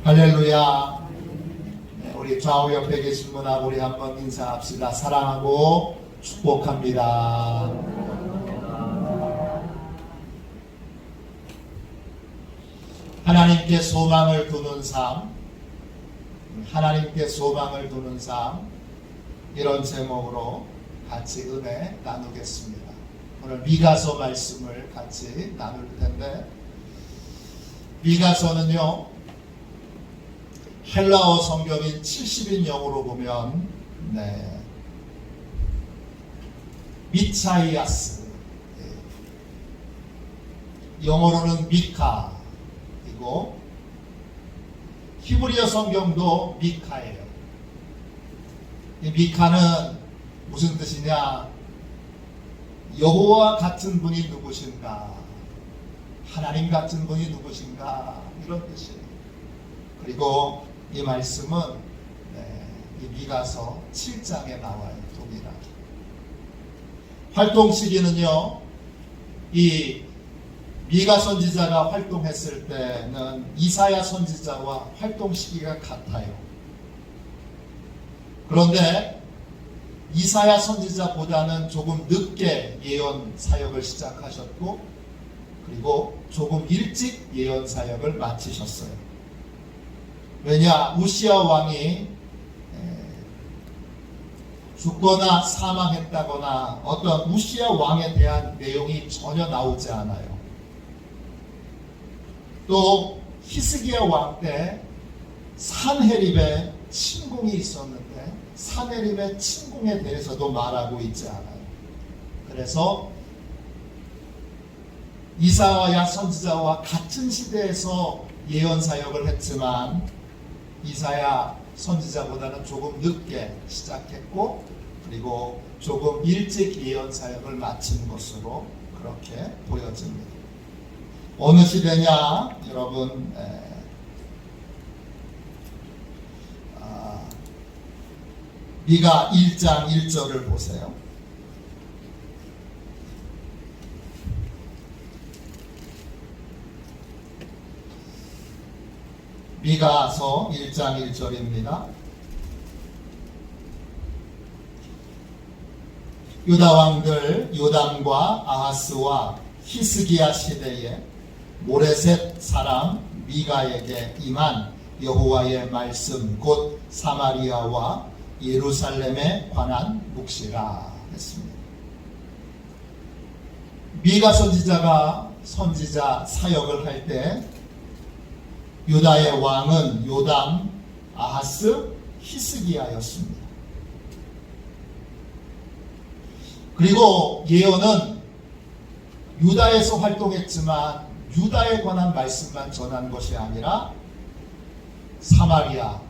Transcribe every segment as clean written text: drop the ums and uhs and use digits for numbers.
할렐루야. 네, 우리 좌우 옆에 계신 분하고 우리 한번 인사합시다. 사랑하고 축복합니다. 하나님께 소망을 두는 삶, 하나님께 소망을 두는 삶, 이런 제목으로 같이 은혜 나누겠습니다. 오늘 미가서 말씀을 같이 나눌 텐데, 미가서는요 헬라어 성경인 70인용으로 보면 미차이아스, 영어로는 미카이고 히브리어 성경도 미카예요. 이 미카는 무슨 뜻이냐? 여호와 같은 분이 누구신가? 하나님 같은 분이 누구신가? 이런 뜻이에요. 그리고 이 말씀은 이 미가서 7장에 나와요. 동일하게. 활동 시기는요, 이 미가 선지자가 활동했을 때는 이사야 선지자와 활동 시기가 같아요. 그런데 이사야 선지자보다는 조금 늦게 예언 사역을 시작하셨고, 그리고 조금 일찍 예언 사역을 마치셨어요. 왜냐? 우시야 왕이 죽거나 사망했다거나 어떤 우시야 왕에 대한 내용이 전혀 나오지 않아요. 또 히스기야 왕 때 산헤립의 침공이 있었는데 산헤립의 침공에 대해서도 말하고 있지 않아요. 그래서 이사야 선지자와 같은 시대에서 예언 사역을 했지만 이사야 선지자보다는 조금 늦게 시작했고, 그리고 조금 일찍 예언 사역을 마친 것으로 그렇게 보여집니다. 어느 시대냐? 여러분, 미가 1장 1절을 보세요. 미가서 1장 1절입니다. 유다 왕들 요담과 아하스와 히스기야 시대에 모레셋 사람 미가에게 임한 여호와의 말씀 곧 사마리아와 예루살렘에 관한 묵시라 했습니다. 미가 선지자가 선지자 사역을 할 때 유다의 왕은 요담, 아하스, 히스기야였습니다. 그리고 예언은 유다에서 활동했지만 유다에 관한 말씀만 전한 것이 아니라 사마리아,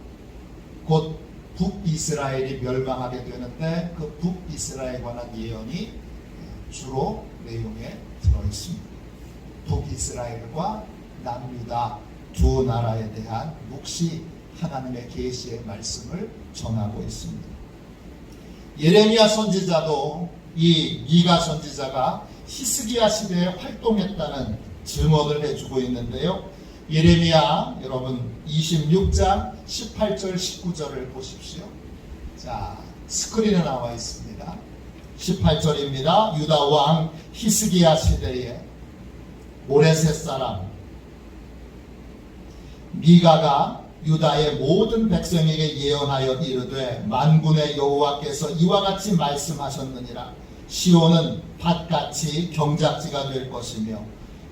곧 북이스라엘이 멸망하게 되는데 그 북이스라엘에 관한 예언이 주로 내용에 들어있습니다. 북이스라엘과 남유다 두 나라에 대한 묵시, 하나님의 계시의 말씀을 전하고 있습니다. 예레미야 선지자도 이 미가 선지자가 히스기야 시대에 활동했다는 증언을 해주고 있는데요. 예레미야 여러분 26장 18절 19절을 보십시오. 자, 스크린에 나와 있습니다. 18절입니다. 유다 왕 히스기야 시대에 모레셋 사람 미가가 유다의 모든 백성에게 예언하여 이르되 만군의 여호와께서 이와 같이 말씀하셨느니라. 시온은 밭같이 경작지가 될 것이며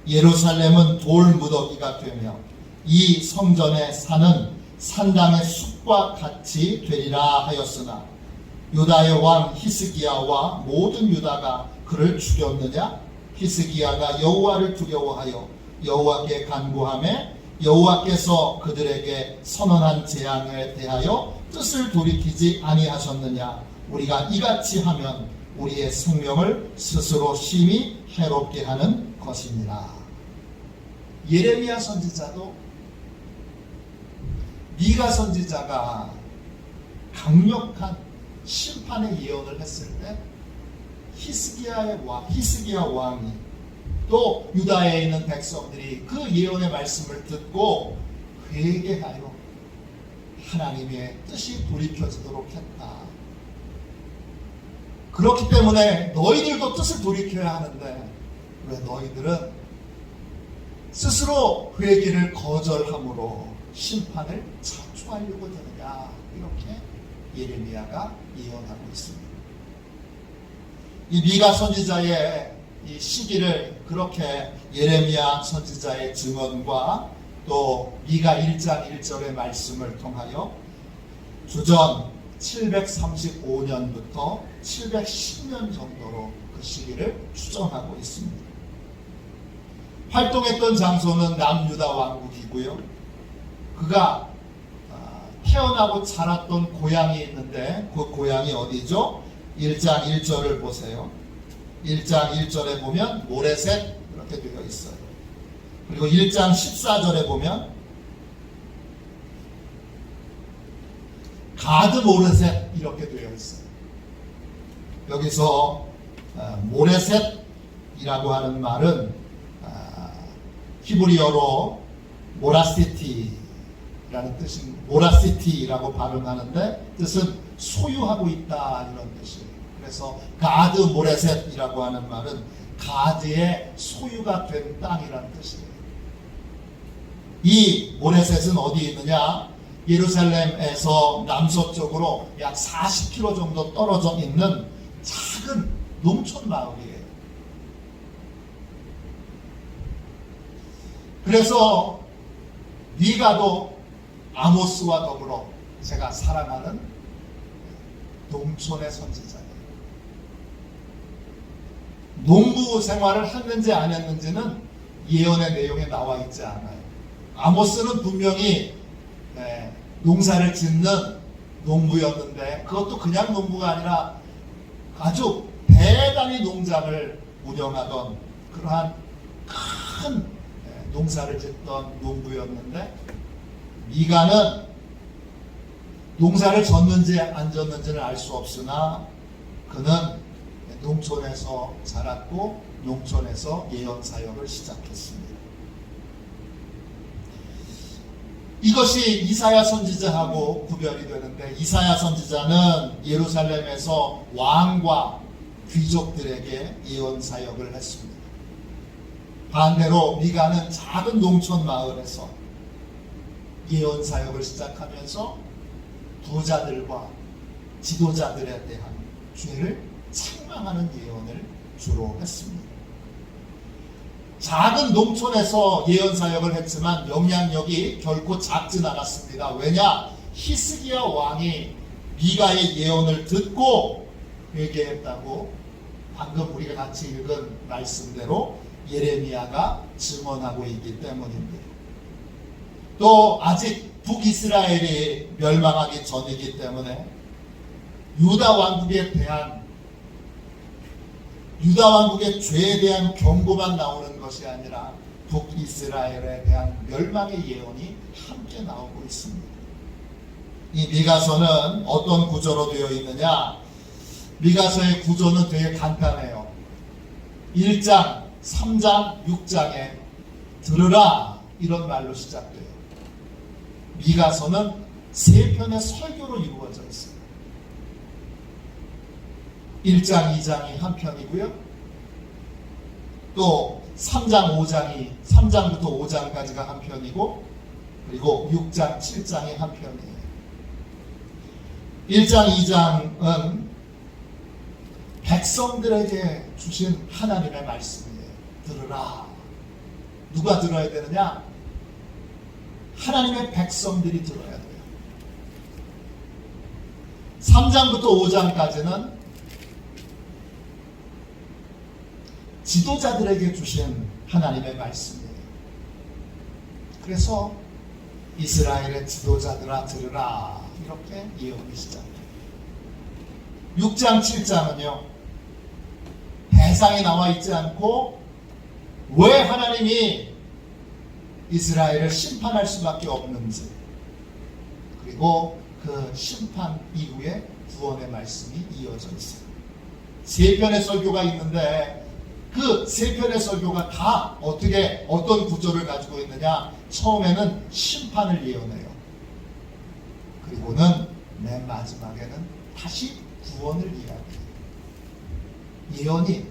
예루살렘은 돌무더기가 되며 이 성전의 산은 산당의 숲과 같이 되리라 하였으나 유다의 왕 히스기야와 모든 유다가 그를 죽였느냐? 히스기야가 여호와를 두려워하여 여호와께 간구하며 여호와께서 그들에게 선언한 재앙에 대하여 뜻을 돌이키지 아니하셨느냐? 우리가 이같이 하면 우리의 생명을 스스로 심히 해롭게 하는 것이니라. 예레미야 선지자도 미가 선지자가 강력한 심판의 예언을 했을 때 히스기야 왕이 또 유다에 있는 백성들이 그 예언의 말씀을 듣고 회개하여 하나님의 뜻이 돌이켜지도록 했다. 그렇기 때문에 너희들도 뜻을 돌이켜야 하는데 왜 너희들은 스스로 회개를 거절함으로 심판을 자초하려고 드느냐, 이렇게 예레미야가 예언하고 있습니다. 이 미가 선지자의 이 시기를 그렇게 예레미야 선지자의 증언과 또 미가 1장 1절의 말씀을 통하여 주전 735년부터 710년 정도로 그 시기를 추정하고 있습니다. 활동했던 장소는 남유다 왕국이고요. 그가 태어나고 자랐던 고향이 있는데 그 고향이 어디죠? 1장 1절을 보세요. 1장 1절에 보면 모레셋 이렇게 되어 있어요. 그리고 1장 14절에 보면 가드 모레셋 이렇게 되어 있어요. 여기서 모레셋이라고 하는 말은 히브리어로 모라시티라는 뜻입니다. 모라시티라고 발음하는데 뜻은 소유하고 있다, 이런 뜻이에요. 그래서 가드 모레셋이라고 하는 말은 가드의 소유가 된 땅이라는 뜻이에요. 이 모레셋은 어디 있느냐? 예루살렘에서 남서쪽으로 약 40km 정도 떨어져 있는 작은 농촌 마을이에요. 그래서 미가도 아모스와 더불어 제가 사랑하는 농촌의 선지자예요. 농부 생활을 했는지 안 했는지는 예언의 내용에 나와 있지 않아요. 아모스는 분명히 농사를 짓는 농부였는데 그것도 그냥 농부가 아니라 아주 대단히 농장을 운영하던 그러한 큰 농사를 짓던 농부였는데 미가는 농사를 졌는지 안 졌는지는 알 수 없으나 그는 농촌에서 자랐고 농촌에서 예언 사역을 시작했습니다. 이것이 이사야 선지자하고 구별이 되는데 이사야 선지자는 예루살렘에서 왕과 귀족들에게 예언 사역을 했습니다. 반대로 미가는 작은 농촌 마을에서 예언 사역을 시작하면서 부자들과 지도자들에 대한 죄를 책망하는 예언을 주로 했습니다. 작은 농촌에서 예언 사역을 했지만 영향력이 결코 작진 않았습니다. 왜냐? 히스기야 왕이 미가의 예언을 듣고 회개했다고 방금 우리가 같이 읽은 말씀대로 예레미야가 증언하고 있기 때문입니다. 또 아직 북이스라엘이 멸망하기 전이기 때문에 유다 왕국에 대한 유다 왕국의 죄에 대한 경고만 나오는 것이 아니라 북이스라엘에 대한 멸망의 예언이 함께 나오고 있습니다. 이 미가서는 어떤 구조로 되어 있느냐? 미가서의 구조는 되게 간단해요. 1장, 3장, 6장에 들으라 이런 말로 시작돼요. 미가서는 3편의 설교로 이루어져 있어요. 1장, 2장이 한 편이고요. 또 3장, 5장이 3장부터 5장까지가 한 편이고 그리고 6장, 7장이 한 편이에요. 1장, 2장은 백성들에게 주신 하나님의 말씀이에요. 들으라. 누가 들어야 되느냐? 하나님의 백성들이 들어야 돼요. 3장부터 5장까지는 지도자들에게 주신 하나님의 말씀이에요. 그래서 이스라엘의 지도자들아 들으라 이렇게 예언이 시작돼요. 6장 7장은요 대상이 나와 있지 않고 왜 하나님이 이스라엘을 심판할 수밖에 없는지 그리고 그 심판 이후에 구원의 말씀이 이어져 있어요. 3편의 설교가 있는데 그 3편의 설교가 다 어떤 구조를 가지고 있느냐? 처음에는 심판을 예언해요. 그리고는 맨 마지막에는 다시 구원을 이야기해요. 예언이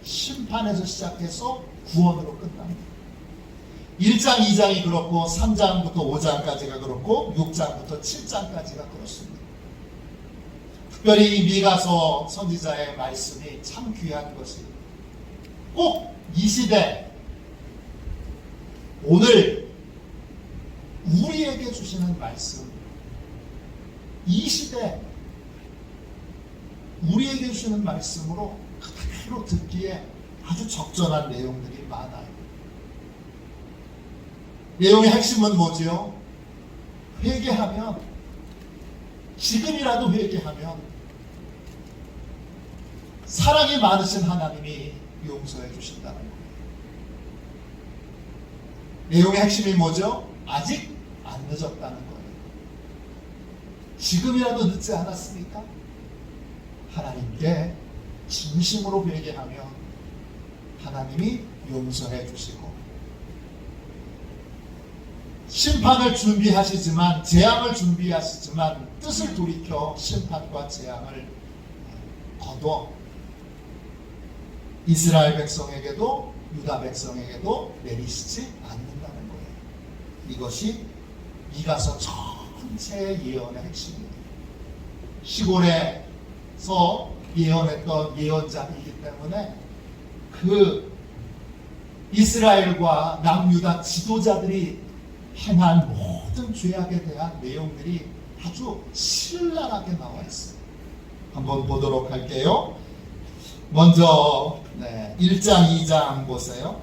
심판에서 시작해서 구원으로 끝납니다. 1장, 2장이 그렇고 3장부터 5장까지가 그렇고 6장부터 7장까지가 그렇습니다. 특별히 이 미가서 선지자의 말씀이 참 귀한 것이 꼭 이 시대 오늘 우리에게 주시는 말씀, 이 시대 우리에게 주시는 말씀으로 그대로 듣기에 아주 적절한 내용들이 많아요. 내용의 핵심은 뭐지요? 회개하면, 지금이라도 회개하면 사랑이 많으신 하나님이 용서해 주신다는 거예요. 내용의 핵심이 뭐죠? 아직 안 늦었다는 거예요. 지금이라도 늦지 않았습니까? 하나님께 진심으로 회개하면 하나님이 용서해 주시고, 심판을 준비하시지만, 재앙을 준비하시지만 뜻을 돌이켜 심판과 재앙을 거둬 이스라엘 백성에게도 유다 백성에게도 내리시지 않는다는 거예요. 이것이 미가서 전체의 예언의 핵심이에요. 시골에서 예언했던 예언자이기 때문에 그 이스라엘과 남유다 지도자들이 행한 모든 죄악에 대한 내용들이 아주 신랄하게 나와 있어요. 한번 보도록 할게요. 먼저 1장, 2장 보세요.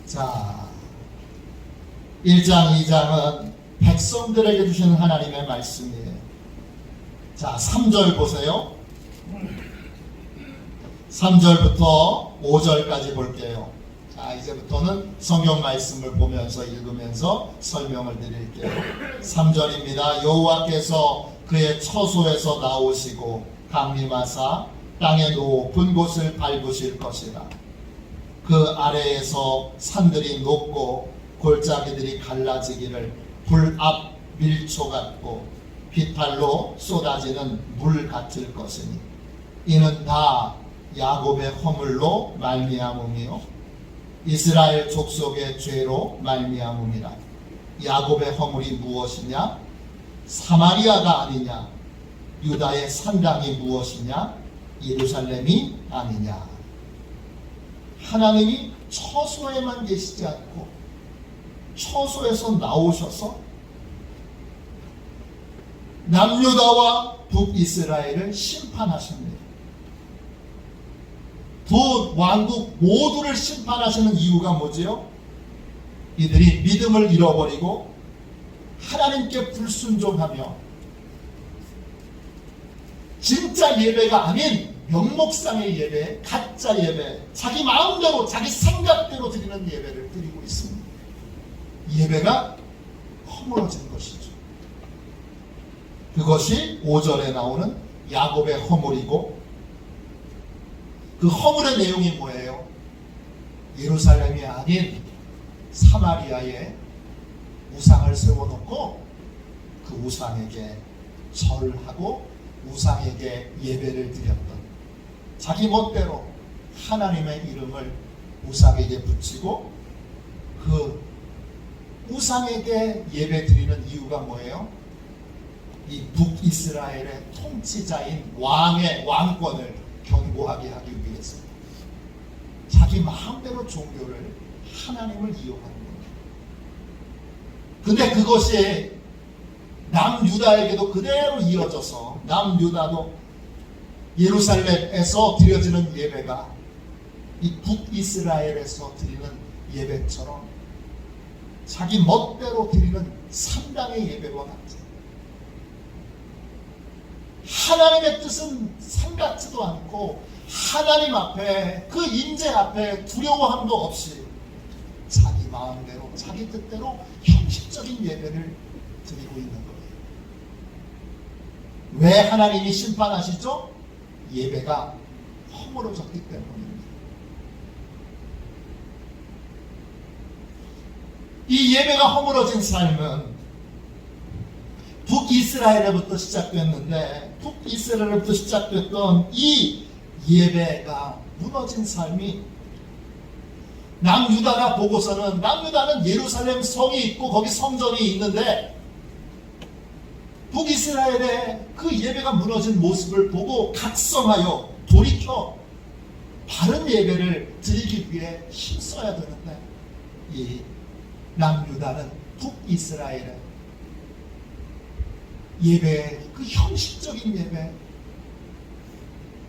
자, 1장, 2장은 백성들에게 주시는 하나님의 말씀이에요. 자, 3절 보세요. 3절부터 5절까지 볼게요. 자, 이제부터는 성경 말씀을 보면서 읽으면서 설명을 드릴게요. 3절입니다. 여호와께서 그의 처소에서 나오시고 강림하사 땅의 높은 곳을 밟으실 것이라. 그 아래에서 산들이 높고 골짜기들이 갈라지기를 불 앞 밀초 같고 비탈로 쏟아지는 물 같을 것이니 이는 다 야곱의 허물로 말미암음이요 이스라엘 족속의 죄로 말미암음이라. 야곱의 허물이 무엇이냐? 사마리아가 아니냐? 유다의 산당이 무엇이냐? 예루살렘이 아니냐? 하나님이 처소에만 계시지 않고 처소에서 나오셔서 남유다와 북이스라엘을 심판하십니다. 두 왕국 모두를 심판하시는 이유가 뭐지요? 이들이 믿음을 잃어버리고 하나님께 불순종하며 진짜 예배가 아닌 명목상의 예배, 가짜 예배, 자기 마음대로 자기 생각대로 드리는 예배를 드리고 있습니다. 예배가 허물어진 것이죠. 그것이 5절에 나오는 야곱의 허물이고, 그 허물의 내용이 뭐예요? 예루살렘이 아닌 사마리아에 우상을 세워놓고 그 우상에게 절하고 우상에게 예배를 드렸던, 자기 멋대로 하나님의 이름을 우상에게 붙이고 그 우상에게 예배 드리는 이유가 뭐예요? 이 북이스라엘의 통치자인 왕의 왕권을 견고하게 하기 위해서 자기 마음대로 종교를, 하나님을 이용하는 겁니다. 근데 그것이 남유다에게도 그대로 이어져서 남유다도 예루살렘에서 드려지는 예배가 이 북이스라엘에서 드리는 예배처럼 자기 멋대로 드리는 산당의 예배와 같죠. 하나님의 뜻은 생각지도 않고 하나님 앞에, 그 임재 앞에 두려워함도 없이 자기 마음대로 자기 뜻대로 형식적인 예배를 드리고 있는 거예요. 왜 하나님이 심판하시죠? 예배가 허물어졌기 때문입니다. 이 예배가 허물어진 삶은 북이스라엘에부터 시작됐는데, 북이스라엘에부터 시작됐던 이 예배가 무너진 삶이 남유다가 보고서는, 남유다는 예루살렘 성이 있고 거기 성전이 있는데 북이스라엘의 그 예배가 무너진 모습을 보고 각성하여 돌이켜 바른 예배를 드리기 위해 힘써야 되는데, 이 남유다는 북이스라엘의 예배, 그 형식적인 예배,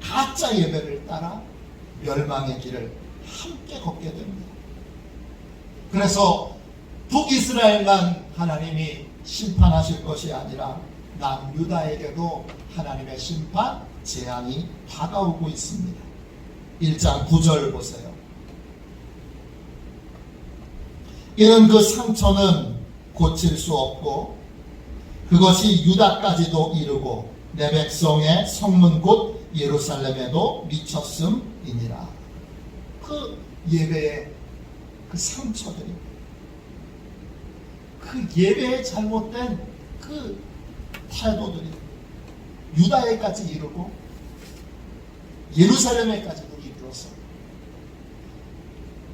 가짜 예배를 따라 멸망의 길을 함께 걷게 됩니다. 그래서 북이스라엘만 하나님이 심판하실 것이 아니라 남유다에게도 하나님의 심판, 재앙이 다가오고 있습니다. 1장 9절 보세요. 이는 그 상처는 고칠 수 없고 그것이 유다까지도 이르고 내 백성의 성문 곧 예루살렘에도 미쳤음이니라. 그 예배의 그 상처들이, 그 예배의 잘못된 그 태도들이 유다에까지 이르고 예루살렘에까지도 이르러서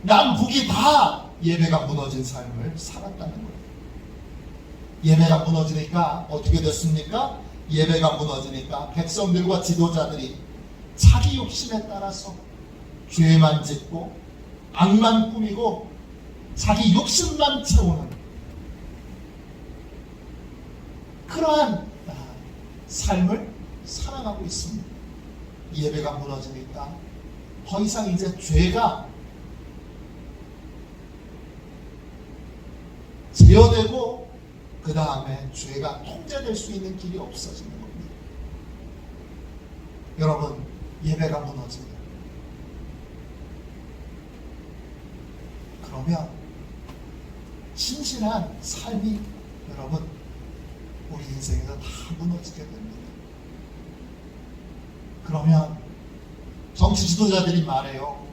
남북이 다 예배가 무너진 삶을 살았다는 거예요. 예배가 무너지니까 어떻게 됐습니까? 예배가 무너지니까 백성들과 지도자들이 자기 욕심에 따라서 죄만 짓고 악만 꾸미고 자기 욕심만 채우는 그러한 삶을 살아가고 있습니다. 예배가 무너지니까 더 이상 이제 죄가 제어되고 그 다음에 죄가 통제될 수 있는 길이 없어지는 겁니다. 여러분, 예배가 무너집니다. 그러면 신실한 삶이 여러분 우리 인생에서 다 무너지게 됩니다. 그러면 정치 지도자들이 말해요.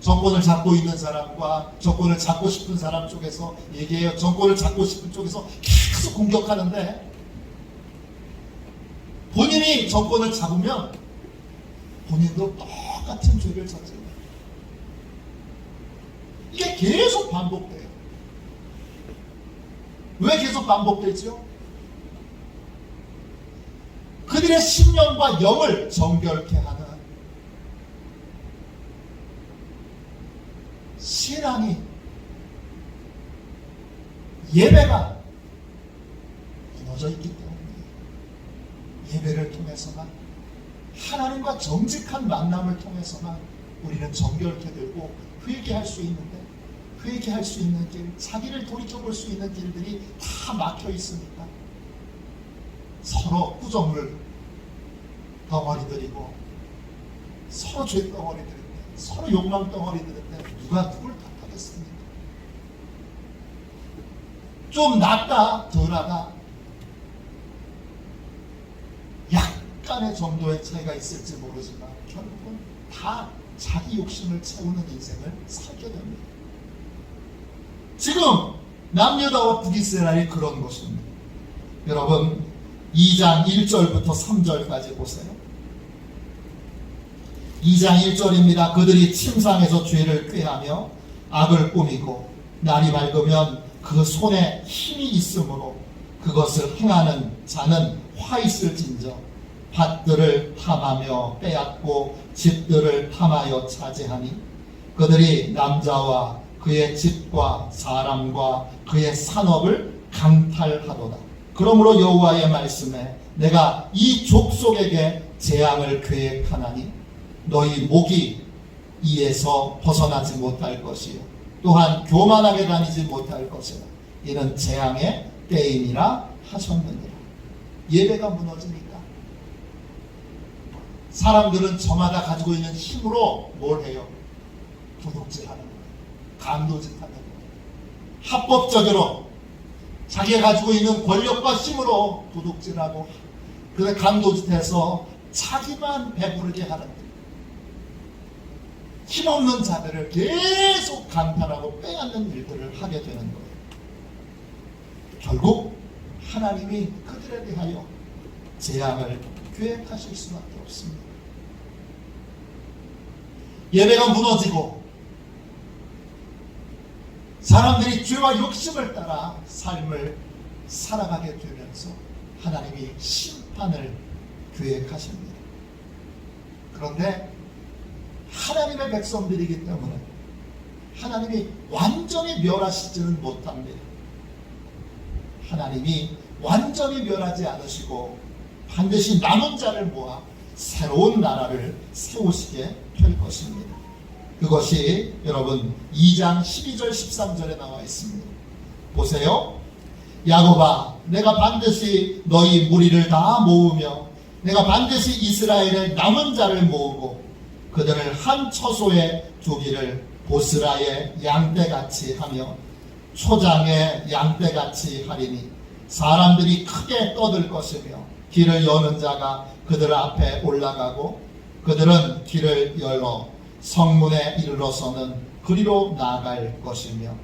정권을 잡고 있는 사람과 정권을 잡고 싶은 사람 쪽에서 얘기해요. 정권을 잡고 싶은 쪽에서 계속 공격하는데 본인이 정권을 잡으면 본인도 똑같은 죄를 저질러요. 이게 계속 반복돼요. 왜 계속 반복되죠? 그들의 신념과 영을 정결케 하는 신앙이, 예배가 무너져 있기 때문에 예배를 통해서만, 하나님과 정직한 만남을 통해서만 우리는 정결케 되고 회개할 수 있는데, 회개할 수 있는 길, 자기를 돌이켜볼 수 있는 길들이 다 막혀 있으니까 서로 구정을 덩어리들이고 서로 죄 덩어리들인데, 서로 욕망 덩어리들인데 누가 누굴 탓하겠습니까? 좀 낫다 덜하다 약간의 정도의 차이가 있을지 모르지만 결국은 다 자기 욕심을 채우는 인생을 살게 됩니다. 지금 남유다와 북이스라엘이 그런 것입니다. 여러분 2장 1절부터 3절까지 보세요. 2장 1절입니다. 그들이 침상에서 죄를 꾀하며 악을 꾸미고 날이 밝으면 그 손에 힘이 있으므로 그것을 행하는 자는 화 있을진저 밭들을 탐하며 빼앗고 집들을 탐하여 차지하니 그들이 남자와 그의 집과 사람과 그의 산업을 강탈하도다. 그러므로 여호와의 말씀에 내가 이 족속에게 재앙을 계획하나니 너희 목이 이에서 벗어나지 못할 것이요 또한 교만하게 다니지 못할 것이라. 이는 재앙의 때이니라 하셨느니라. 예배가 무너지니까 사람들은 저마다 가지고 있는 힘으로 뭘 해요? 도둑질하는 거예요. 강도짓하는 거예요. 합법적으로 자기가 가지고 있는 권력과 힘으로 도둑질하고 그래 강도짓해서 자기만 배부르게 하는 거예요. 힘없는 자들을 계속 강탈하고 빼앗는 일들을 하게 되는 거예요. 결국 하나님이 그들에 대하여 재앙을 계획하실 수밖에 없습니다. 예배가 무너지고 사람들이 죄와 욕심을 따라 삶을 살아가게 되면서 하나님이 심판을 계획하십니다. 그런데 하나님의 백성들이기 때문에 하나님이 완전히 멸하시지는 못합니다. 하나님이 완전히 멸하지 않으시고 반드시 남은 자를 모아 새로운 나라를 세우시게 될 것입니다. 그것이 여러분 2장 12절 13절에 나와 있습니다. 보세요. 야곱아, 내가 반드시 너희 무리를 다 모으며 내가 반드시 이스라엘의 남은 자를 모으고 그들을 한 처소에 두기를 보스라의 양떼같이 하며 초장의 양떼같이 하리니 사람들이 크게 떠들 것이며 길을 여는 자가 그들 앞에 올라가고 그들은 길을 열어 성문에 이르러서는 그리로 나아갈 것이며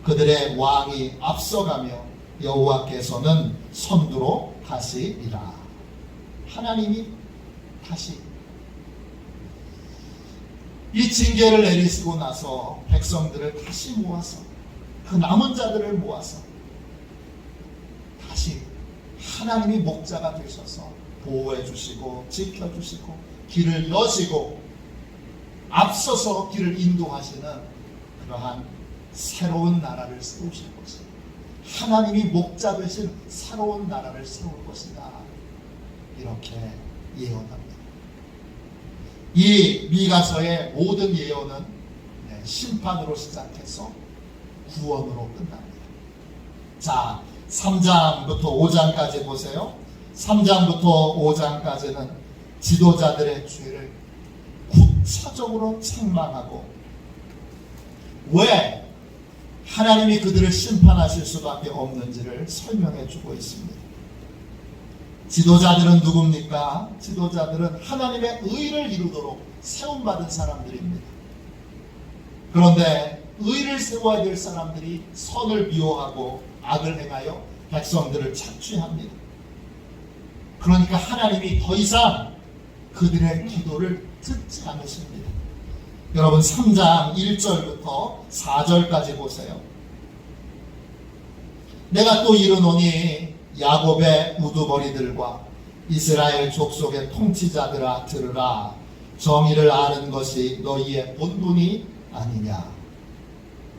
그들의 왕이 앞서가며 여호와께서는 선두로 가시리라. 하나님이 다시 이 징계를 내리시고 나서 백성들을 다시 모아서 그 남은 자들을 모아서 다시 하나님이 목자가 되셔서 보호해 주시고 지켜주시고 길을 여시고 앞서서 길을 인도하시는 그러한 새로운 나라를 세우실 것이다. 하나님이 목자 되신 새로운 나라를 세울 것이다. 이렇게 예언합니다. 이 미가서의 모든 예언은 심판으로 시작해서 구원으로 끝납니다. 자, 3장부터 5장까지 보세요. 3장부터 5장까지는 지도자들의 죄를 구체적으로 책망하고 왜 하나님이 그들을 심판하실 수밖에 없는지를 설명해 주고 있습니다. 지도자들은 누굽니까? 지도자들은 하나님의 의를 이루도록 세움받은 사람들입니다. 그런데 의를 세워야 될 사람들이 선을 미워하고 악을 행하여 백성들을 착취합니다. 그러니까 하나님이 더 이상 그들의 기도를 듣지 않으십니다. 여러분 3장 1절부터 4절까지 보세요. 내가 또 이르노니 야곱의 우두머리들과 이스라엘 족속의 통치자들아 들으라. 정의를 아는 것이 너희의 본분이 아니냐.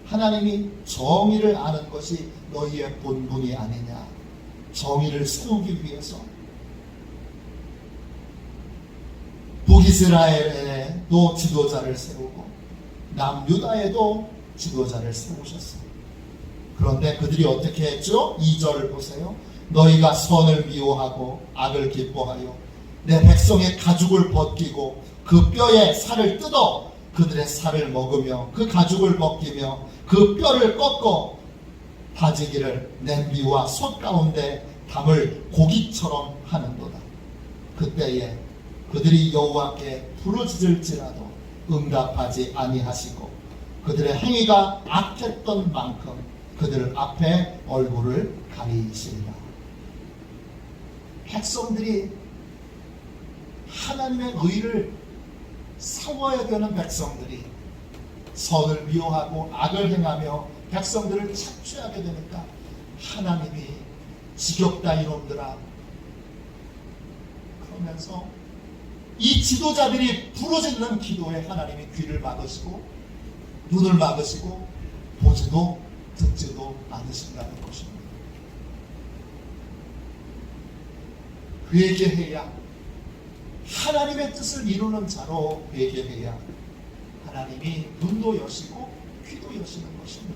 하나님이 정의를 아는 것이 너희의 본분이 아니냐. 정의를 세우기 위해서 북이스라엘에도 지도자를 세우고 남유다에도 지도자를 세우셨어요. 그런데 그들이 어떻게 했죠? 2절을 보세요. 너희가 선을 미워하고 악을 기뻐하여 내 백성의 가죽을 벗기고 그 뼈에 살을 뜯어 그들의 살을 먹으며 그 가죽을 벗기며 그 뼈를 꺾어 다지기를 냄비와 솥 가운데 담을 고기처럼 하는도다. 그때에 그들이 여호와께 부르짖을지라도 응답하지 아니하시고 그들의 행위가 악했던 만큼 그들 앞에 얼굴을 가리시리라. 백성들이 하나님의 의를 세워야 되는 백성들이 선을 미워하고 악을 행하며 백성들을 착취하게 되니까 하나님이 지겹다 이놈들아 그러면서 이 지도자들이 부르짖는 기도에 하나님이 귀를 막으시고 눈을 막으시고 보지도 듣지도 않으신다는 것입니다. 회개해야 하나님의 뜻을 이루는 자로 회개해야 하나님이 눈도 여시고 귀도 여시는 것입니다.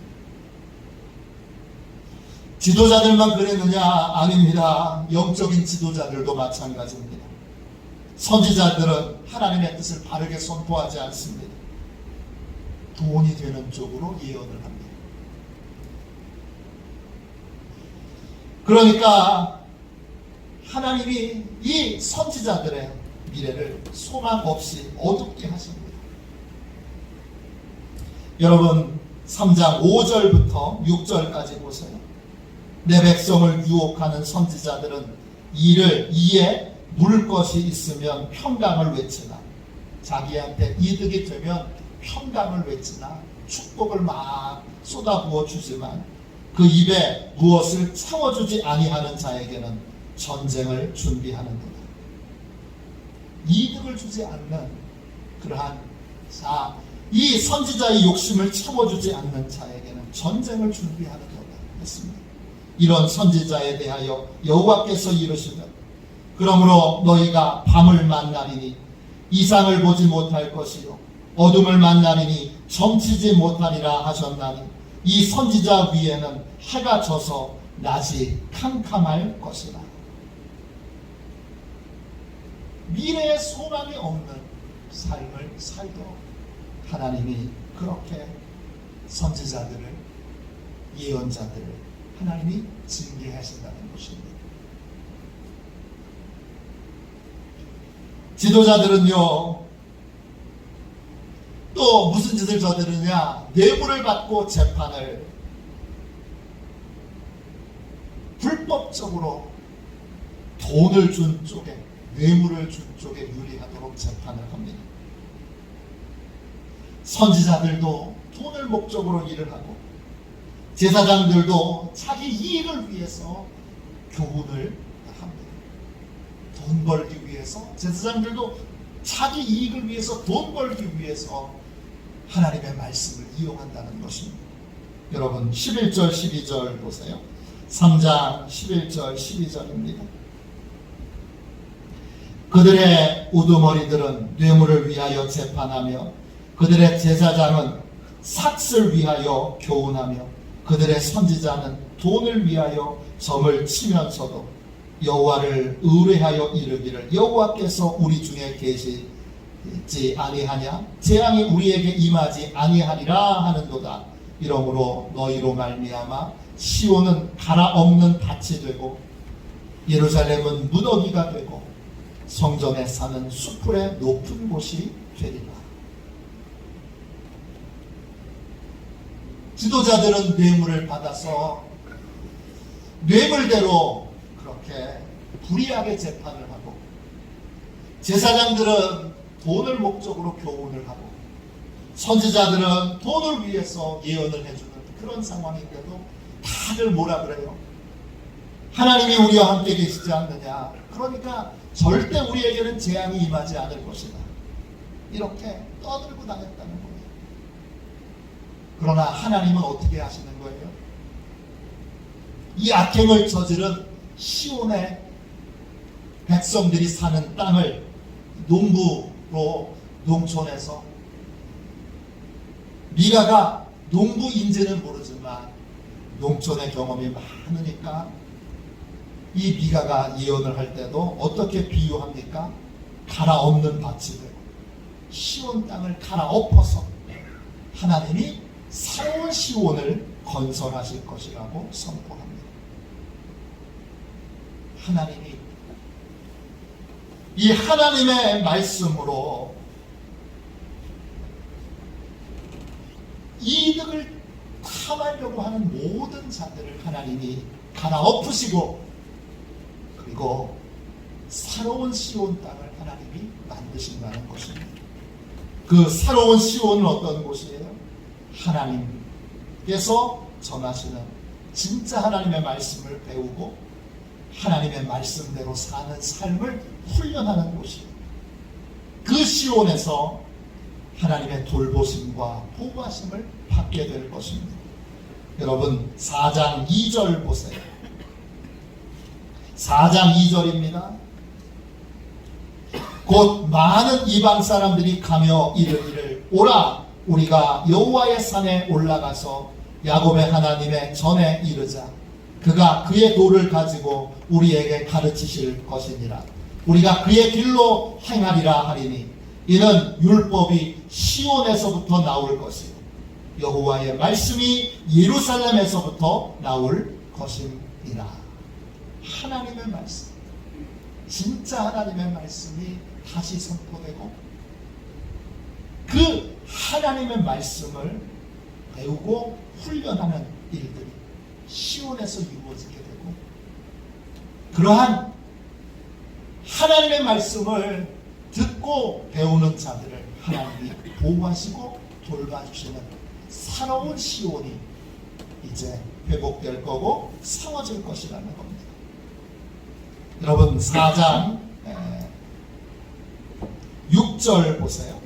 지도자들만 그랬느냐? 아닙니다. 영적인 지도자들도 마찬가지입니다. 선지자들은 하나님의 뜻을 바르게 선포하지 않습니다. 돈이 되는 쪽으로 예언을 합니다. 그러니까 하나님이 이 선지자들의 미래를 소망 없이 어둡게 하십니다. 여러분 3장 5절부터 6절까지 보세요. 내 백성을 유혹하는 선지자들은 이에 물을 것이 있으면 평강을 외치나, 자기한테 이득이 되면 평강을 외치나 축복을 막 쏟아부어 주지만 그 입에 무엇을 채워주지 아니하는 자에게는 전쟁을 준비하는도다. 이득을 주지 않는 그러한 자, 이 선지자의 욕심을 채워주지 않는 자에게는 전쟁을 준비하는 거다 했습니다. 이런 선지자에 대하여 여호와께서 이르시되 그러므로 너희가 밤을 만나리니 이상을 보지 못할 것이요 어둠을 만나리니 점치지 못하리라 하셨나니 이 선지자 위에는 해가 져서 낮이 캄캄할 것이라. 미래의 소망이 없는 삶을 살도록 하나님이 그렇게 선지자들을, 예언자들을 하나님이 징계하신다는 것입니다. 지도자들은요, 또 무슨 짓을 저지르냐? 뇌물을 받고 재판을 불법적으로 돈을 준 쪽에, 뇌물을 준 쪽에 유리하도록 재판을 합니다. 선지자들도 돈을 목적으로 일을 하고 제사장들도 자기 이익을 위해서 교훈을 합니다. 돈 벌기 위해서, 제사장들도 자기 이익을 위해서, 돈 벌기 위해서 하나님의 말씀을 이용한다는 것입니다. 여러분 11절 12절 보세요. 3장 11절 12절입니다. 그들의 우두머리들은 뇌물을 위하여 재판하며 그들의 제사장은 삭슬 위하여 교훈하며 그들의 선지자는 돈을 위하여 점을 치면서도 여호와를 의뢰하여 이르기를 여호와께서 우리 중에 계시지 아니하냐? 재앙이 우리에게 임하지 아니하리라 하는도다. 이러므로 너희로 말미암아 시온은 갈아엎는 밭이 되고 예루살렘은 무더기가 되고 성전에 사는 수풀의 높은 곳이 되리라. 지도자들은 뇌물을 받아서 뇌물대로 그렇게 불의하게 재판을 하고, 제사장들은 돈을 목적으로 교훈을 하고, 선지자들은 돈을 위해서 예언을 해주는 그런 상황인데도 다들 뭐라 그래요? 하나님이 우리와 함께 계시지 않느냐? 그러니까 절대 우리에게는 재앙이 임하지 않을 것이다. 이렇게 떠들고 다녔다는 거예요. 그러나 하나님은 어떻게 하시는 거예요? 이 악행을 저지른 시온의 백성들이 사는 땅을 농부로 농촌에서, 미가가 농부인지는 모르지만 농촌의 경험이 많으니까 이 미가가 예언을 할 때도 어떻게 비유합니까? 갈아엎는 밭이 되고 시온 땅을 갈아엎어서 하나님이 새로운 시온을 건설하실 것이라고 선포합니다. 하나님이 이 하나님의 말씀으로 이득을 탐하려고 하는 모든 자들을 하나님이 갈아엎으시고, 그리고 새로운 시온 땅을 하나님이 만드신다는 것입니다. 그 새로운 시온은 어떤 곳이에요? 하나님께서 전하시는 진짜 하나님의 말씀을 배우고 하나님의 말씀대로 사는 삶을 훈련하는 곳이에요. 그 시온에서 하나님의 돌보심과 보호하심을 받게 될 것입니다. 여러분 4장 2절 보세요. 4장 2절입니다. 곧 많은 이방 사람들이 가며 이르기를 오라 우리가 여호와의 산에 올라가서 야곱의 하나님의 전에 이르자. 그가 그의 도를 가지고 우리에게 가르치실 것이니라. 우리가 그의 길로 행하리라 하리니 이는 율법이 시온에서부터 나올 것이요 여호와의 말씀이 예루살렘에서부터 나올 것이니라. 하나님의 말씀, 진짜 하나님의 말씀이 다시 선포되고 그 하나님의 말씀을 배우고 훈련하는 일들이 시온에서 이루어지게 되고, 그러한 하나님의 말씀을 듣고 배우는 자들을 하나님이 보호하시고 돌봐주시는 새로운 시온이 이제 회복될 거고 세워질 것이라는 겁니다. 여러분 4장 6절 보세요.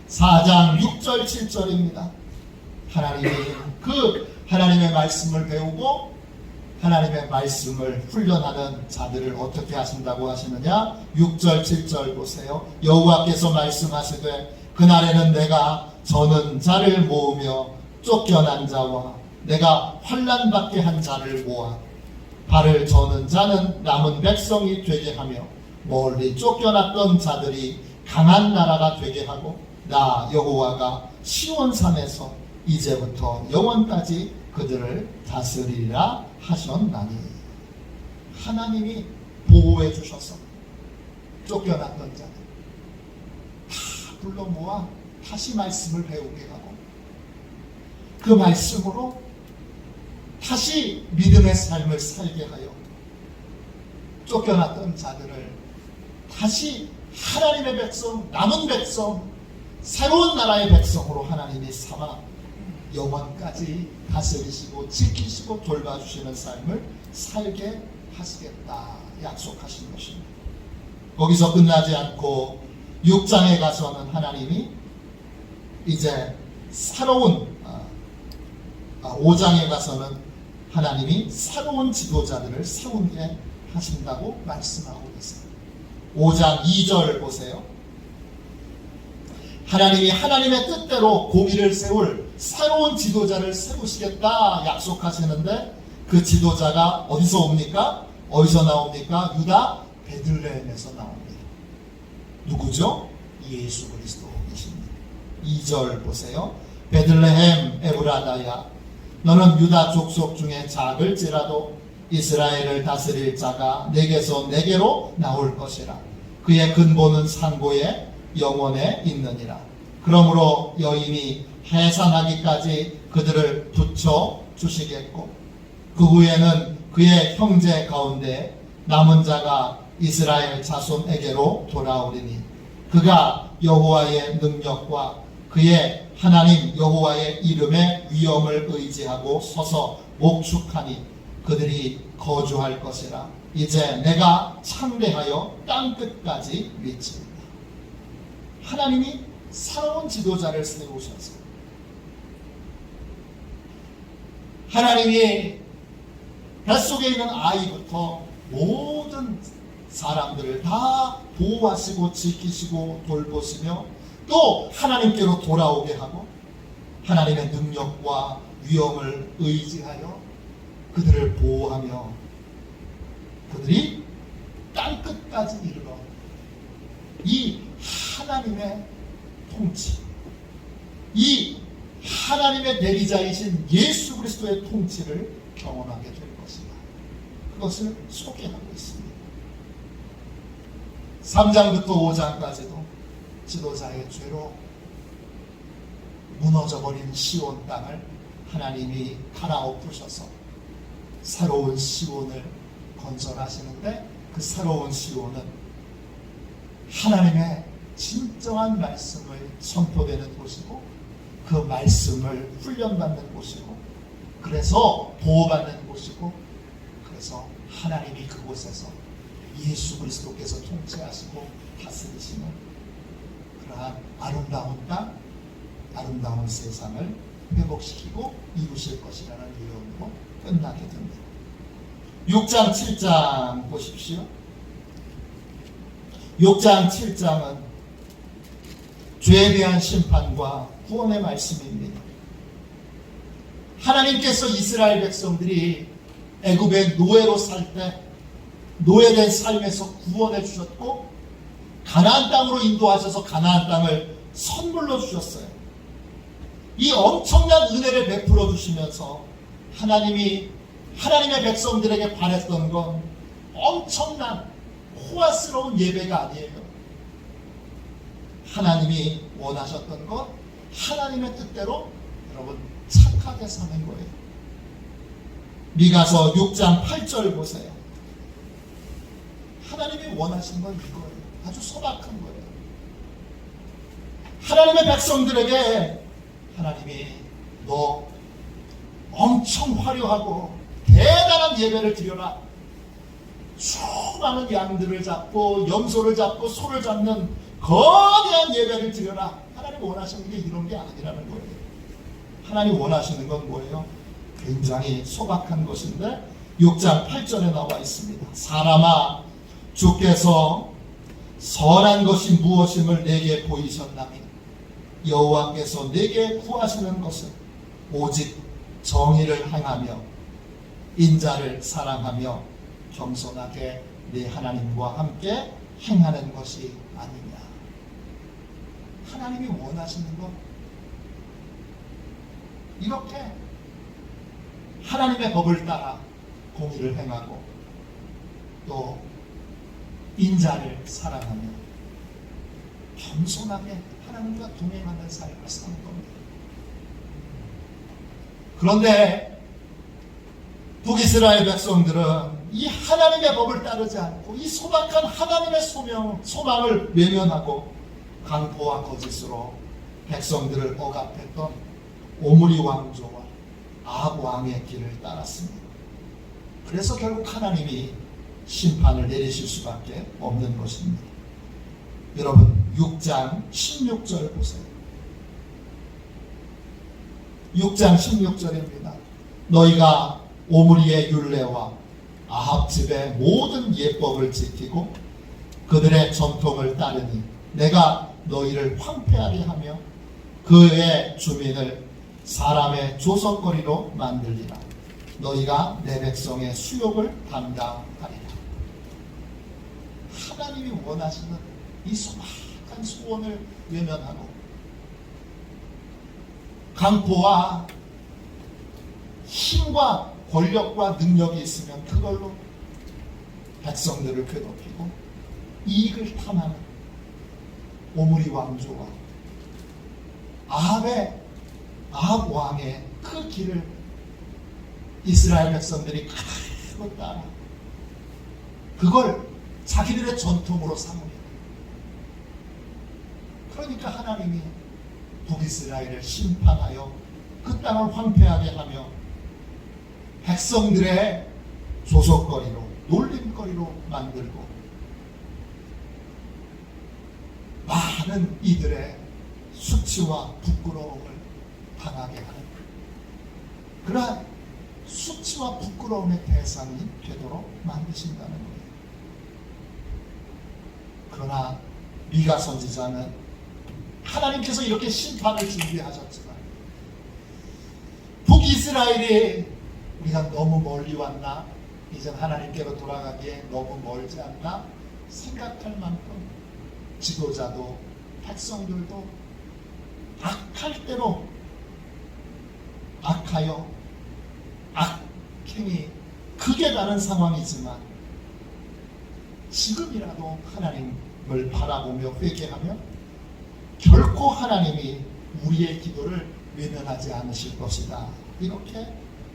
4장 6절 7절입니다. 하나님이 하나님의 말씀을 배우고 하나님의 말씀을 훈련하는 자들을 어떻게 하신다고 하시느냐? 6절 7절 보세요. 여호와께서 말씀하시되 그날에는 내가 저는 자를 모으며 쫓겨난 자와 내가 환난 받게 한 자를 모아 발을 저는 자는 남은 백성이 되게 하며 멀리 쫓겨났던 자들이 강한 나라가 되게 하고 나 여호와가 시온산에서 이제부터 영원까지 그들을 다스리리라 하셨나니. 하나님이 보호해 주셔서 쫓겨났던 자들 다 불러 모아 다시 말씀을 배우게 하고 그 말씀으로 다시 믿음의 삶을 살게 하여 쫓겨났던 자들을 다시 하나님의 백성, 남은 백성, 새로운 나라의 백성으로 하나님이 삼아 영원까지 다스리시고 지키시고 돌봐주시는 삶을 살게 하시겠다 약속하신 것입니다. 거기서 끝나지 않고 6장에 가서는 하나님이 이제 새로운 5장에 가서는 하나님이 새로운 지도자들을 세우게 하신다고 말씀하고 있습니다. 5장 2절 보세요. 하나님이 하나님의 뜻대로 공의를 세울 새로운 지도자를 세우시겠다 약속하시는데 그 지도자가 어디서 옵니까? 어디서 나옵니까? 유다 베들레헴에서 나옵니다. 누구죠? 예수 그리스도이십니다. 2절 보세요. 베들레헴 에브라다야 너는 유다 족속 중에 작을지라도 이스라엘을 다스릴 자가 내게서 내게로 나올 것이라. 그의 근본은 상고에 영원에 있느니라. 그러므로 여인이 해산하기까지 그들을 붙여 주시겠고 그 후에는 그의 형제 가운데 남은 자가 이스라엘 자손에게로 돌아오리니 그가 여호와의 능력과 그의 하나님 여호와의 이름의 위엄을 의지하고 서서 목축하니 그들이 거주할 것이라. 이제 내가 창대하여 땅끝까지 미치리라. 하나님이 새로운 지도자를 세우셔서 하나님이 뱃속에 있는 아이부터 모든 사람들을 다 보호하시고 지키시고 돌보시며 또 하나님께로 돌아오게 하고 하나님의 능력과 위엄을 의지하여 그들을 보호하며 그들이 땅끝까지 이르러 이 하나님의 통치, 이 하나님의 내리자이신 예수 그리스도의 통치를 경험하게 될 것이다. 그것을 소개하고 있습니다. 3장부터 5장까지도 지도자의 죄로 무너져버린 시온 땅을 하나님이 갈아엎으셔서 새로운 시온을 건설하시는데 그 새로운 시온은 하나님의 진정한 말씀을 선포되는 곳이고 그 말씀을 훈련받는 곳이고 그래서 보호받는 곳이고 그래서 하나님이 그곳에서 예수 그리스도께서 통치하시고 다스리시는 그러한 아름다운 땅, 아름다운 세상을 회복시키고 이루실 것이라는 예언으로 끝나게 됩니다. 6장 7장 보십시오. 6장 7장은 죄에 대한 심판과 구원의 말씀입니다. 하나님께서 이스라엘 백성들이 애굽의 노예로 살 때 노예된 삶에서 구원해 주셨고 가나안 땅으로 인도하셔서 가나안 땅을 선물로 주셨어요. 이 엄청난 은혜를 베풀어 주시면서 하나님이 하나님의 백성들에게 바랬던 건 엄청난 호화스러운 예배가 아니에요. 하나님이 원하셨던 것, 하나님의 뜻대로 여러분 착하게 사는 거예요. 미가서 6장 8절 보세요. 하나님이 원하신 건 이거예요. 아주 소박한 거예요. 하나님의 백성들에게 하나님이 너 엄청 화려하고 대단한 예배를 드려라. 수많은 양들을 잡고 염소를 잡고 소를 잡는 거대한 예배를 드려라. 하나님 원하시는 게 이런 게 아니라는 거예요. 하나님 원하시는 건 뭐예요? 굉장히 소박한 것인데 6장 8절에 나와 있습니다. 사람아, 주께서 선한 것이 무엇임을 내게 보이셨나니 여호와께서 내게 구하시는 것은 오직 정의를 행하며 인자를 사랑하며 겸손하게 네 하나님과 함께 행하는 것이 아니냐. 하나님이 원하시는 것, 이렇게 하나님의 법을 따라 공의를 행하고 또 인자를 사랑하며 겸손하게 하나님과 동행하는 삶을 사는 겁니다. 그런데 북이스라엘 백성들은 이 하나님의 법을 따르지 않고 이 소박한 하나님의 소망을 외면하고 강포와 거짓으로 백성들을 억압했던 오므리 왕조와 아합 왕의 길을 따랐습니다. 그래서 결국 하나님이 심판을 내리실 수밖에 없는 것입니다. 여러분 6장 16절 보세요. 6장 16절입니다. 너희가 오므리의 율례와 아합 집의 모든 예법을 지키고 그들의 전통을 따르니 내가 너희를 황폐하게 하며 그의 주민을 사람의 조석거리로 만들리라. 너희가 내 백성의 수욕을 담당하리라. 하나님이 원하시는 이 소박한 소원을 외면하고 강포와 힘과 권력과 능력이 있으면 그걸로 백성들을 괴롭히고 이익을 탐하는 오므리 왕조와 아합 왕의 그 길을 이스라엘 백성들이 그대로 따라 그걸 자기들의 전통으로 삼으려. 그러니까 하나님이 북이스라엘을 심판하여 그 땅을 황폐하게 하며 백성들의 조속거리로 놀림거리로 만들고 많은 이들의 수치와 부끄러움을 당하게 하는 그러한 수치와 부끄러움의 대상이 되도록 만드신다는 거예요. 그러나 미가 선지자는 하나님께서 이렇게 심판을 준비하셨지만 북이스라엘이 우리가 너무 멀리 왔나? 이젠 하나님께로 돌아가기에 너무 멀지 않나? 생각할 만큼 지도자도 백성들도 악할 대로 악하여 악행이 극에 달한 상황이지만 지금이라도 하나님을 바라보며 회개하며 결코 하나님이 우리의 기도를 외면하지 않으실 것이다. 이렇게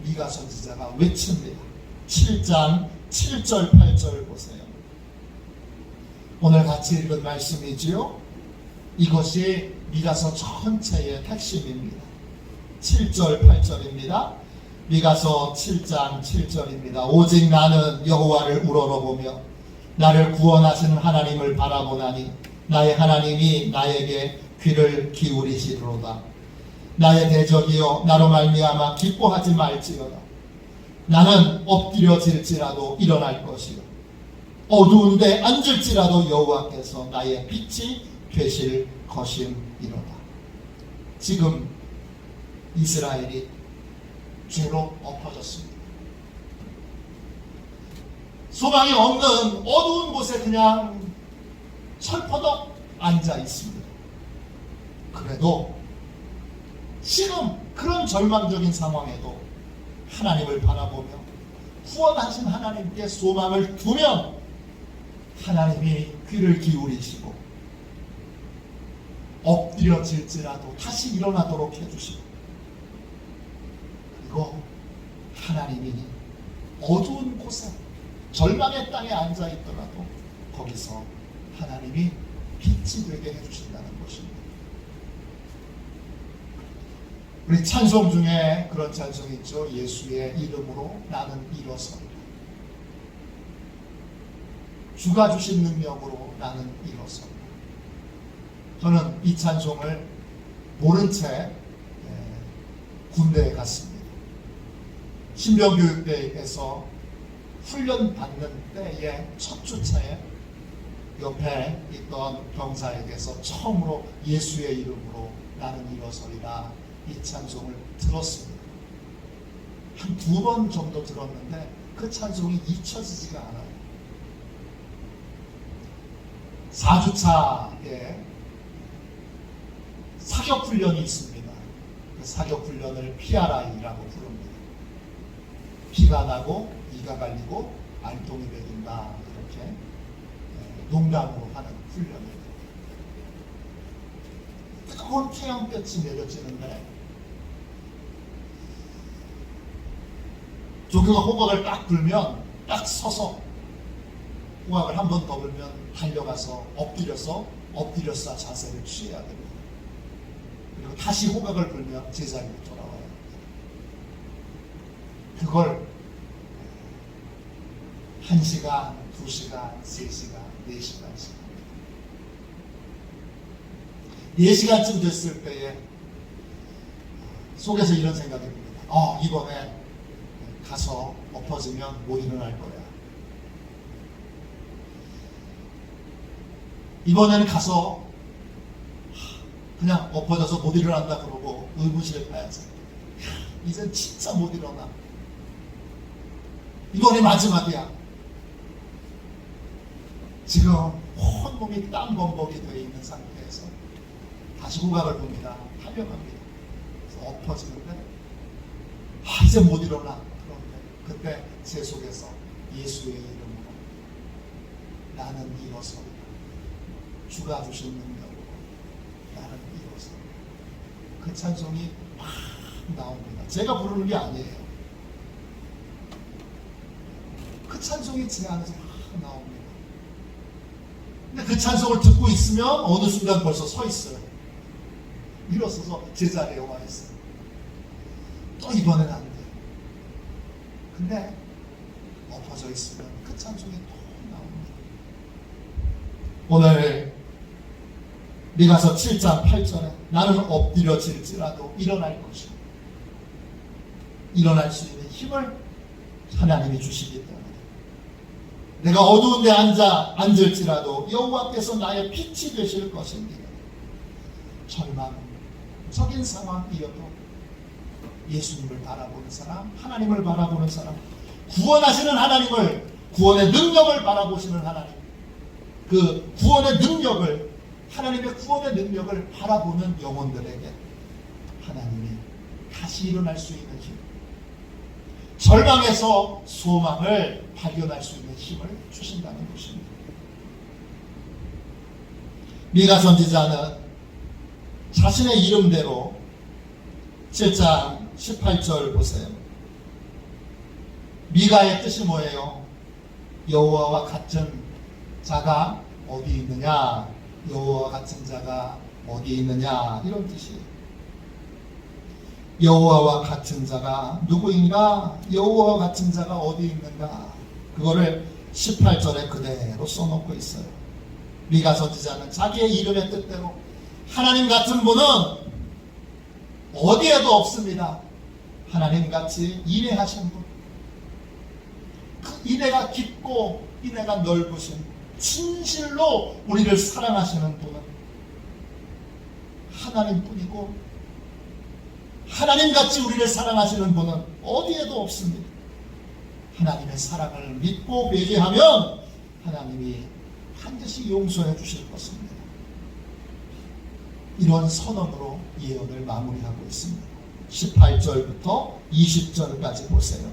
미가 선지자가 외칩니다. 7장 7절 8절 보세요. 오늘 같이 읽은 말씀이지요. 이것이 미가서 전체의 핵심입니다. 7절 8절입니다. 미가서 7장 7절입니다. 오직 나는 여호와를 우러러보며 나를 구원하시는 하나님을 바라보나니 나의 하나님이 나에게 귀를 기울이시리로다. 나의 대적이여 나로 말미암아 기뻐하지 말지어다. 나는 엎드려질지라도 일어날 것이요 어두운데 앉을지라도 여호와께서 나의 빛이 되실 것임이로다. 지금 이스라엘이 죄로 엎어졌습니다. 소망이 없는 어두운 곳에 그냥 철퍼덕 앉아 있습니다. 그래도 지금 그런 절망적인 상황에도 하나님을 바라보며 구원하신 하나님께 소망을 두면 하나님이 귀를 기울이시고 엎드려질지라도 다시 일어나도록 해주시고, 그리고 하나님이 어두운 곳에 절망의 땅에 앉아 있더라도 거기서 하나님이 빛이 되게 해주신다는 것입니다. 우리 찬송 중에 그런 찬송이 있죠. 예수의 이름으로 나는 일어서리라. 주가 주신 능력으로 나는 일어서리라. 저는 이 찬송을 모른 채 군대에 갔습니다. 신병교육대에서 훈련 받는 때에 첫 주차에 옆에 있던 병사에게서 처음으로 예수의 이름으로 나는 일어서리라 이 찬송을 들었습니다. 한 2번 정도 들었는데 그 찬송이 잊혀지지가 않아요. 4주차에 사격훈련이 있습니다. 그 사격훈련을 PRI라고 부릅니다. 피가 나고 이가 갈리고 알통이 베긴다, 이렇게 농담으로 하는 훈련을. 뜨거운 태양볕이 내려지는데 조교가 호각을 딱 불면 딱 서서 호각을 한 번 더 불면 달려가서 엎드려서 자세를 취해야 됩니다. 그리고 다시 호각을 불면 제자리로 돌아와야 합니다. 그걸 1시간, 2시간, 3시간, 4시간씩 4시간쯤 됐을 때에 속에서 이런 생각이 듭니다. 이번에 가서 엎어지면 못 일어날 거야. 이번에는 가서 그냥 엎어져서 못 일어난다 그러고 의무실에 가야지. 이젠 진짜 못 일어나. 이번이 마지막이야. 지금 온몸이 땀 범벅이 되어 있는 상태에서 다시 후각을 봅니다. 탈려갑니다. 그래서 엎어지는데 이제 못 일어나. 그런데 그때 제 속에서 예수의 이름으로 나는 일어서리라. 주가 주신 능력으로 나는 일어서리라. 그 찬송이 막 나옵니다. 제가 부르는 게 아니에요. 그 찬송이 제 안에서 막 나옵니다. 근데 그 찬송을 듣고 있으면 어느 순간 벌써 서 있어요. 일어서서 제자리에 와 있어요. 또 이번엔 안 돼. 근데 엎어져 있으면 그 찬송이 또 나옵니다. 오늘 미가서 7장 8절에 나는 엎드려질지라도 일어날 것이고 일어날 수 있는 힘을 하나님이 주시기 때문에 내가 어두운 데 앉을지라도 여호와께서 나의 빛이 되실 것입니다. 절망적인 상황이어도 예수님을 바라보는 사람, 하나님을 바라보는 사람, 구원하시는 하나님을, 구원의 능력을 바라보시는 하나님, 그 구원의 능력을, 하나님의 구원의 능력을 바라보는 영혼들에게 하나님이 다시 일어날 수 있는 힘, 절망에서 소망을 발견할 수 있는 힘을 주신다는 것입니다. 미가 선지자는 자신의 이름대로 7장 18절 보세요. 미가의 뜻이 뭐예요? 여호와와 같은 자가 어디 있느냐? 여호와와 같은 자가 어디 있느냐? 이런 뜻이에요. 여호와와 같은 자가 누구인가? 여호와와 같은 자가 어디 있는가? 그거를 18절에 그대로 써놓고 있어요. 미가 선지자는 자기의 이름의 뜻대로 하나님 같은 분은 어디에도 없습니다. 하나님같이 인애하신 분, 그 인애가 깊고 인애가 넓으신, 진실로 우리를 사랑하시는 분은 하나님뿐이고 하나님같이 우리를 사랑하시는 분은 어디에도 없습니다. 하나님의 사랑을 믿고 회개하면 하나님이 반드시 용서해 주실 것입니다. 이런 선언으로 예언을 마무리하고 있습니다. 18절부터 20절까지 보세요.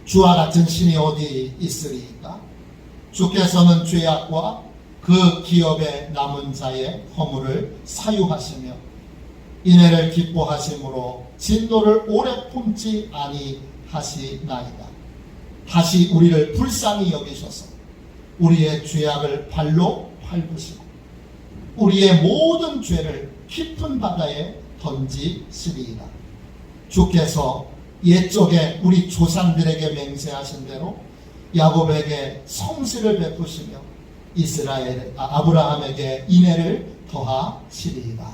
주와 같은 신이 어디 있으리이까? 주께서는 죄악과 그 기업의 남은 자의 허물을 사유하시며 인애를 기뻐하심으로 진노를 오래 품지 아니하시나이다. 다시 우리를 불쌍히 여기셔서 우리의 죄악을 발로 밟으시고 우리의 모든 죄를 깊은 바다에 던지시리이다. 주께서 옛적에 우리 조상들에게 맹세하신 대로 야곱에게 성실을 베푸시며 아브라함에게 인애를 더하시리이다.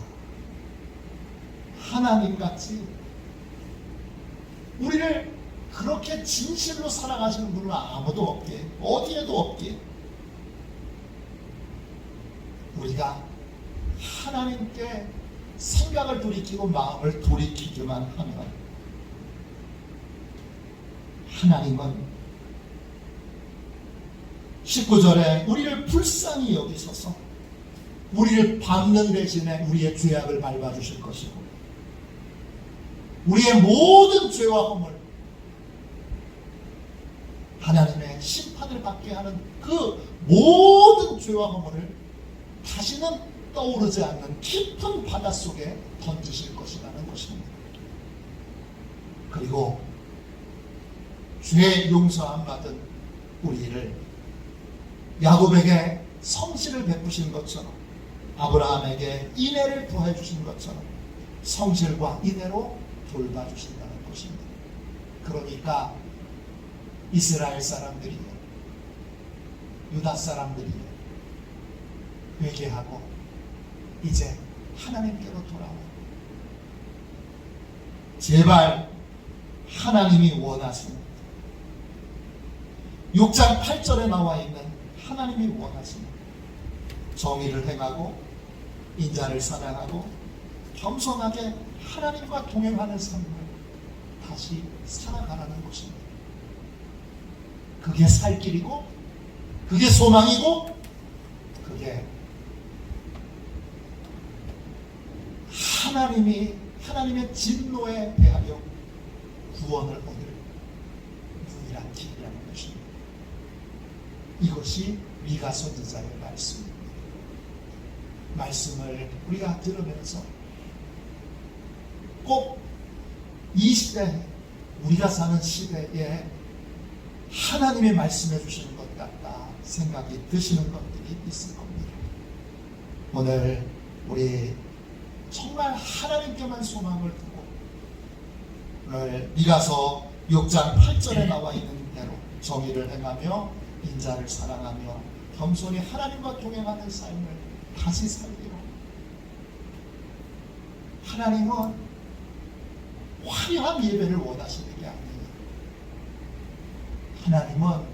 하나님같이 우리를 그렇게 진실로 사랑하시는 분은 아무도 없기에, 어디에도 없기에, 우리가 하나님께 생각을 돌이키고 마음을 돌이키기만 하면 하나님은 19절에 우리를 불쌍히 여기셔서 우리를 밟는 대신에 우리의 죄악을 밟아주실 것이고 우리의 모든 죄와 허물, 하나님의 심판을 받게 하는 그 모든 죄와 허물을 다시는 떠오르지 않는 깊은 바닷속에 던지실 것이라는 것입니다. 그리고 죄 용서함 받은 우리를 야곱에게 성실을 베푸신 것처럼 아브라함에게 인애를 더해 주신 것처럼 성실과 인애로 돌봐주신다는 것입니다. 그러니까 이스라엘 사람들이 유다 사람들이 회개하고 이제 하나님께로 돌아와 제발 하나님이 원하시는 6장 8절에 나와 있는 하나님이 원하시는 정의를 행하고 인자를 사랑하고 겸손하게 하나님과 동행하는 삶을 다시 살아가라는 것입니다. 그게 살 길이고 그게 소망이고 그게 하나님의 진노에 대하여 구원을 얻을 유일한 길이라는 것입니다. 이것이 미가 선지자의 말씀입니다. 말씀을 우리가 들으면서 꼭 이 시대, 우리가 사는 시대에 하나님의 말씀해 주시는 것 같다 생각이 드시는 것들이 있을 겁니다. 오늘 우리 정말 하나님께만 소망을 두고 오늘 미가서 6장 8절에 나와 있는 대로 정의를 행하며 인자를 사랑하며 겸손히 하나님과 동행하는 삶을 다시 살기로. 하나님은 화려한 예배를 원하시는 게 아니에요. 하나님은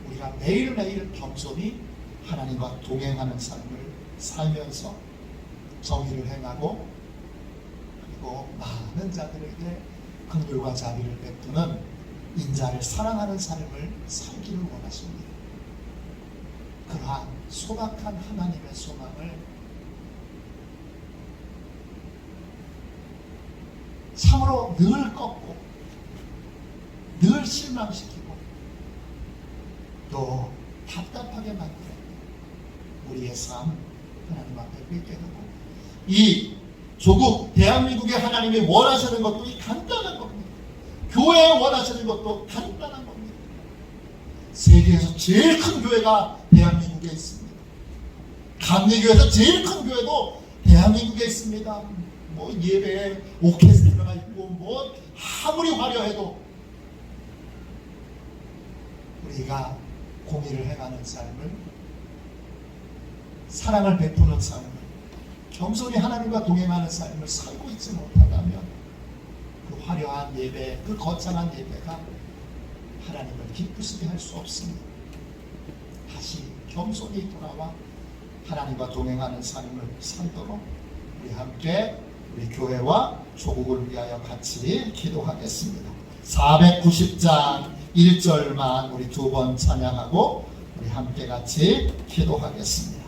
우리가 매일매일 겸손히 하나님과 동행하는 삶을 살면서 정의를 행하고 그리고 많은 자들에게 긍휼과 자비를 베푸는 인자를 사랑하는 삶을 살기를 원하십니다. 그러한 소박한 하나님의 소망을 참으로 늘 꺾고 늘 실망시키고 또 답답하게 만드는 우리의 삶 하나님 앞에 뵙게 하고 이 조국 대한민국의 하나님이 원하시는 것도 이 간단한 겁니다. 교회에 원하시는 것도 간단한 겁니다. 세계에서 제일 큰 교회가 대한민국에 있습니다. 감리교에서 제일 큰 교회도 대한민국에 있습니다. 뭐 예배에 오케스트라가 있고 뭐 아무리 화려해도 우리가 공의를 행하는 삶을, 사랑을 베푸는 삶을, 겸손히 하나님과 동행하는 삶을 살고 있지 못하다면 그 화려한 예배, 그 거창한 예배가 하나님을 기쁘시게 할 수 없습니다. 다시 겸손히 돌아와 하나님과 동행하는 삶을 살도록 우리 함께 우리 교회와 조국을 위하여 같이 기도하겠습니다. 490장 1절만 우리 두 번 찬양하고 우리 함께 같이 기도하겠습니다.